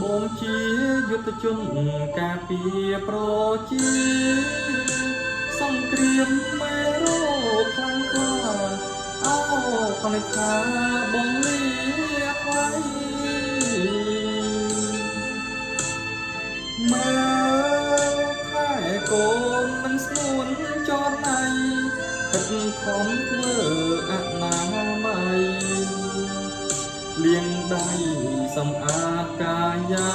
បងជាយុទ្ធជនការពារប្រជាសង្គ្រាមមេរោគខ្លាំងក្លាអោបនិថាបងលាថ្លៃមើលខែកូនមិនស្នួនចរណៃខិតខំធ្វើអនាម័យលាងដៃសម្អាតកាយា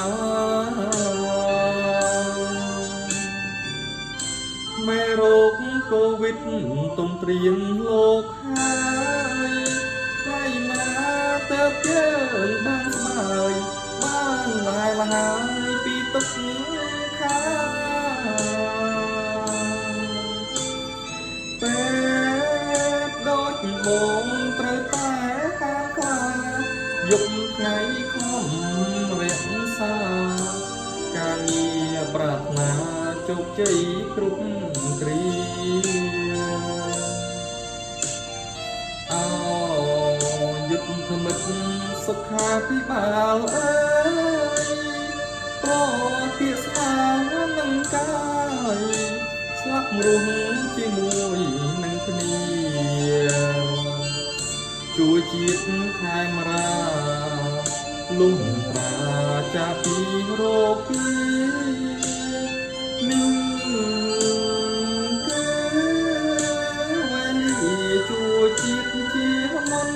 មេរោគកូវីដទំត្រៀនលោកហើយថ្ងៃណាទៅយើងបានស្មើបានឡាយឡាយពីទឹកខាពេលដូចបងត្រូវតែការខ្លាយប់ថ្ងៃខំរក្សាការងារប្រាថ្នាជោគជ័យគ្រប់គ្រាអោយុទ្ធមិត្តសុខាភិបាលអើយប្រទាស្មានឹងកាយស្លាប់រស់ជាមួយនឹងគ្នាជួយជាតិខែមរាលំប្រាចាពីរោគីនេះគឺវេលាជួយជាតិជាមុន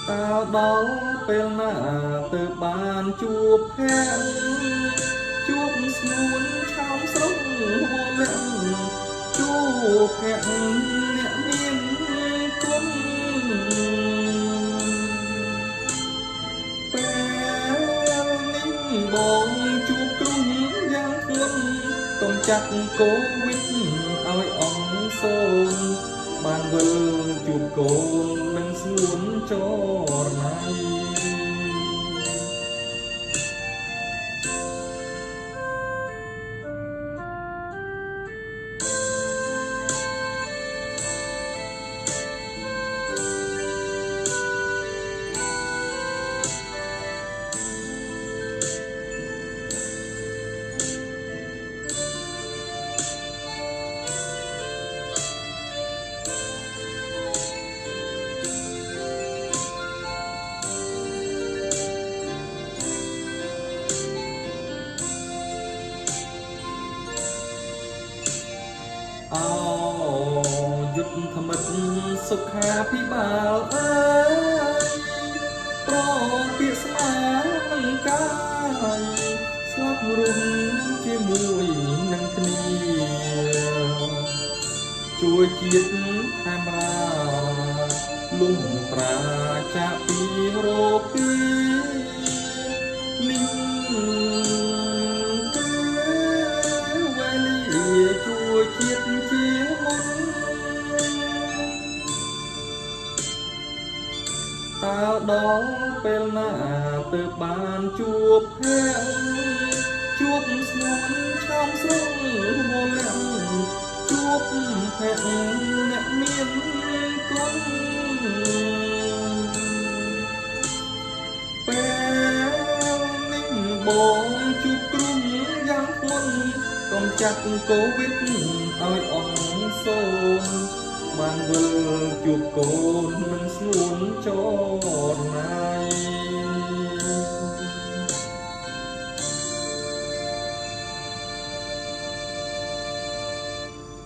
តើដល់ពេលណាទៅបានជួបភ័ក្រជួបស្នួនឆោមស្រស់វលាក់ជួបភ័ក្រអ្នកមានគុណពេលនេះបងជួបគ្រោះយ៉ាងធ្ងន់កុំចាត់កូវីដឲ្យអងសូនបានវិលជួបកូននឹងស្ងួនចរណៃអោយុទ្ធមិត្តសុខាភិបាលអើយប្រពាក្យស្មានឹងកាយស្លាប់រស់ជាមួយនឹងគ្នាជួយជាតិខេមរាលំត្រាចាពីរោគីនេះជួយជាតិជាមុនតើដល់ពេលណាទៅបានជួបភ័ក្រជួបស្នួនឆោមស្រស់វលាក់ជួបភ័ក្រអ្នកមានគុណពេលនេះបងជួបគ្រោះយ៉ាងធ្ងន់កុំចាត់កូវីដឲ្យអងសូនបានវិលជួបកូនមិនស្ងួនចរណៃ